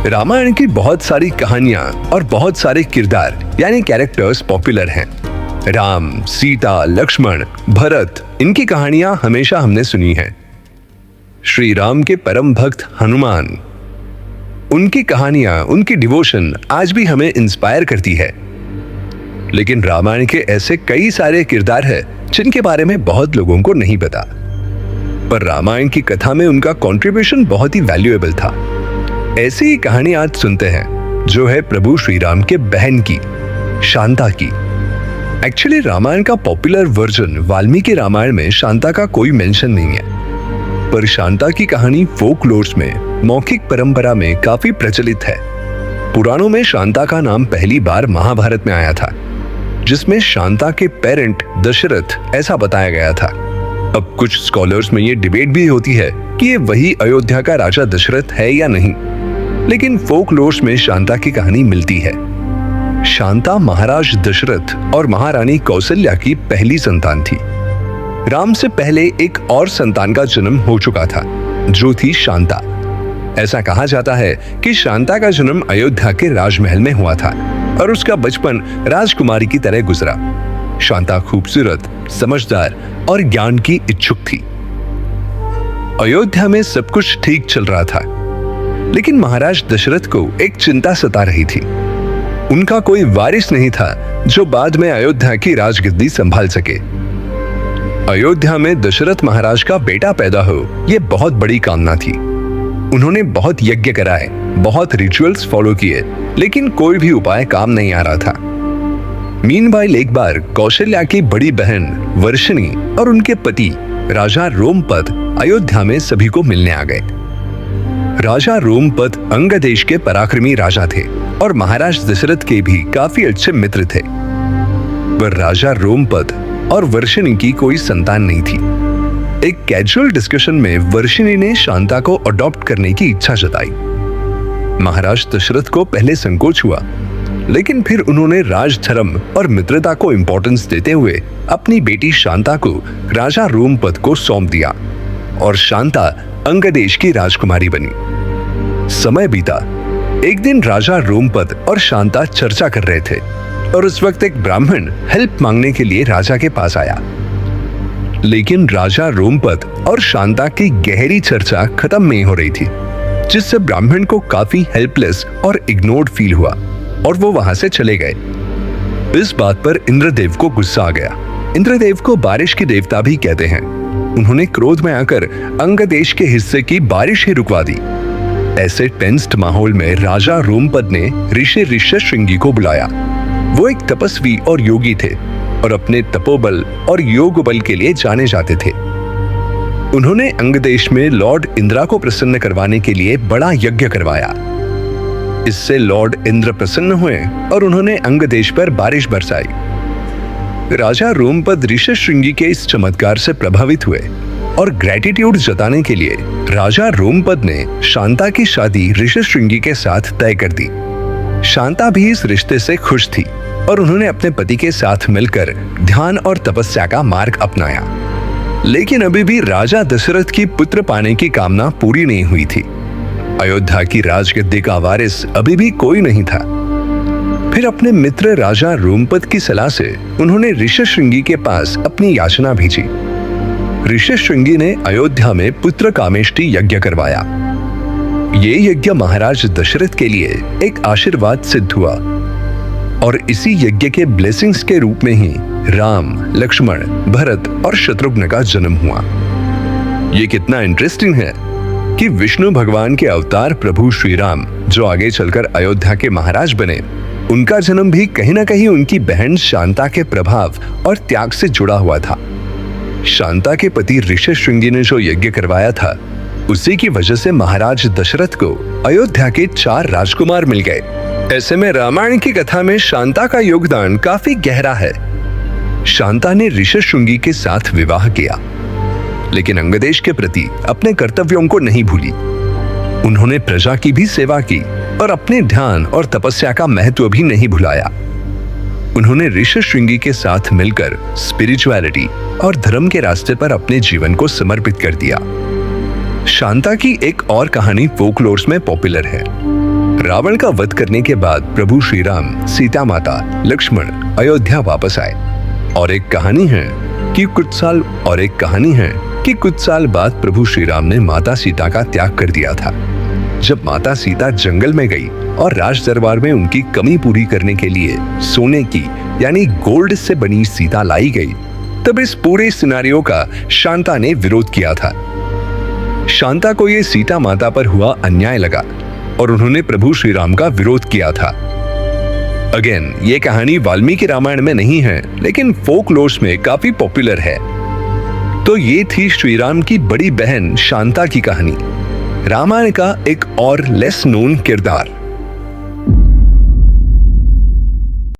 रामायण की बहुत सारी कहानियां और बहुत सारे किरदार यानी कैरेक्टर्स पॉपुलर हैं। राम, सीता, लक्ष्मण, भरत, इनकी कहानियां हमेशा हमने सुनी हैं। श्री राम के परम भक्त हनुमान, उनकी कहानियां, उनकी डिवोशन आज भी हमें इंस्पायर करती है। लेकिन रामायण के ऐसे कई सारे किरदार हैं जिनके बारे में बहुत लोगों को नहीं पता, पर रामायण की कथा में उनका कंट्रीब्यूशन बहुत ही वैल्यूएबल था। ऐसी ही कहानी आज सुनते हैं जो है प्रभु श्री राम के बहन की, शांता की। एक्चुअली रामायण का पॉपुलर वर्जन वाल्मीकि रामायण में शांता का कोई मेंशन नहीं है, पर शांता की कहानी फोकलोर्स में, मौखिक परंपरा में काफी प्रचलित है। पुराणों में शांता का नाम पहली बार महाभारत में आया था, जिसमें शांता के पेरेंट दशरथ ऐसा बताया गया था। अब कुछ स्कॉलर्स में ये डिबेट भी होती है कि ये वही अयोध्या का राजा दशरथ है या नहीं, लेकिन फोकलोर्स में शांता की कहानी मिलती है। शांता महाराज दशरथ और महारानी कौशल्या की पहली संतान थी। राम से पहले एक और संतान का जन्म हो चुका था, जो थी शांता। ऐसा कहा जाता है कि शांता का जन्म अयोध्या के राजमहल में हुआ था और उसका बचपन राजकुमारी की तरह गुजरा। शांता खूबसूरत, समझदार और ज्ञान की इच्छुक थी। अयोध्या में सब कुछ ठीक चल रहा था, लेकिन महाराज दशरथ को एक चिंता सता रही थी। उनका कोई वारिस नहीं था जो बाद में अयोध्या की राजगद्दी संभाल सके। अयोध्या में दशरथ महाराज का बेटा पैदा हो, यह बहुत बड़ी कामना थी। उन्होंने बहुत यज्ञ कराए, बहुत रिचुअल्स फॉलो किए, लेकिन कोई भी उपाय काम नहीं आ रहा था। मीनवाइल एक बार कौशल्या की बड़ी बहन वर्षिणी और उनके पति राजा रोमपद अयोध्या में सभी को मिलने आ गए। राजा रोमपद अंग देश के पराक्रमी राजा थे और महाराज दशरथ के भी काफी अच्छे मित्र थे, पर राजा रोमपद और वर्षिणी की कोई संतान नहीं थी। एक कैजुअल डिस्कशन में वर्षिणी ने शांता को अडॉप्ट करने की इच्छा जताई। महाराज दशरथ को पहले संकोच हुआ, लेकिन फिर उन्होंने राजधर्म और मित्रता को इंपॉर्टेंस देते हुए अपनी बेटी शांता को राजा रोमपद को सौंप दिया और शांता अंगदेश की राजकुमारी बनी। समय बीता। एक दिन राजा रोमपद और शांता चर्चा कर रहे थे और उस वक्त एक ब्राह्मण हेल्प मांगने के लिए राजा के पास आया। लेकिन राजा रोमपद और शांता की गहरी चर्चा खत्म नहीं हो रही थी, जिससे ब्राह्मण को काफी हेल्पलेस और इग्नोर्ड फील हुआ और वो वहां से चले गए। इस बात पर इंद्रदेव को गुस्सा आ गया। इंद्रदेव को बारिश के देवता भी कहते हैं। उन्होंने क्रोध में आकर अंग देश के हिस्से की बारिश ही रुकवा दी। ऐसे टेंस्ड माहौल में राजा रोमपद ने ऋषि ऋष्यशृंगी को बुलाया। वो एक तपस्वी और योगी थे और अपने तपोबल और योग बल के लिए जाने जाते थे। उन्होंने अंग देश में लॉर्ड इंद्रा को प्रसन्न करवाने के लिए बड़ा यज्ञ करवाया। इससे लॉर्ड इंद्र प्रसन्न हुए और उन्होंने अंग देश पर बारिश बरसाई। राजा रोमपद ऋष्यशृंगी के इस चमत्कार से प्रभावित हुए और ग्रेटिट्यूड जताने के लिए राजा रोमपद ने शांता की शादी ऋष्यशृंगी के साथ तय कर दी। शांता भी इस रिश्ते से खुश थी और उन्होंने अपने पति के साथ मिलकर ध्यान और तपस्या का मार्ग अपनाया। लेकिन अभी भी राजा दशरथ की पुत्र पाने की कामना पूरी नहीं हुई थी। अयोध्या की राजगद्दी का वारिस अभी भी कोई नहीं था। फिर अपने मित्र राजा रोमपद की सलाह से उन्होंने ऋष्यशृंगी के पास अपनी याचना भेजी। ऋष्यशृंगी ने अयोध्या में पुत्र कामेष्टि यज्ञ करवाया। ये यज्ञ महाराज दशरथ के लिए एक आशीर्वाद सिद्ध हुआ और इसी यज्ञ के ब्लेसिंग्स के रूप में ही राम, लक्ष्मण, भरत और शत्रुघ्न का जन्म हुआ। ये कितना इंटरेस्टिंग है कि विष्णु भगवान के अवतार प्रभु श्री राम, जो आगे चलकर अयोध्या के महाराज बने, उनका जन्म भी कहीं ना कहीं उनकी बहन शांता के प्रभाव और त्याग से जुड़ा हुआ था। शांता के पति ऋष्यशृंगी ने जो यज्ञ करवाया था, उसी की वजह से महाराज दशरथ को अयोध्या के 4 राजकुमार मिल गए। ऐसे में रामायण की कथा में शांता का योगदान काफी गहरा है। शांता ने ऋष्यशृंगी के साथ विवाह किया, लेकिन अंगदेश के प्रति अपने कर्तव्यों को नहीं भूली। उन्होंने प्रजा की भी सेवा की और अपने ध्यान और तपस्या का महत्व भी नहीं भुलाया। उन्होंने ऋष्यशृंगी के साथ मिलकर स्पिरिचुअलिटी और धर्म के रास्ते पर अपने जीवन को समर्पित कर दिया। शांता की एक और कहानी फोकलोर्स में पॉपुलर है। रावण का वध करने के बाद प्रभु श्री राम, सीता माता, लक्ष्मण अयोध्या वापस आए। और एक कहानी है कि कुछ साल बाद प्रभु श्री राम ने माता सीता का त्याग कर दिया था। जब माता सीता जंगल में गई और राज दरबार में उनकी कमी पूरी करने के लिए सोने की यानी गोल्ड से बनी सीता लाई गई, तब इस पूरे सिनेरियो का शांता ने विरोध किया था। शांता को यह सीता माता पर हुआ अन्याय लगा और उन्होंने प्रभु श्री राम का विरोध किया था। अगेन, ये कहानी वाल्मीकि रामायण में नहीं है, लेकिन फोकलोर्स में काफी पॉपुलर है। तो ये थी श्री राम की बड़ी बहन शांता की कहानी, रामायण का एक और लेस नोन किरदार।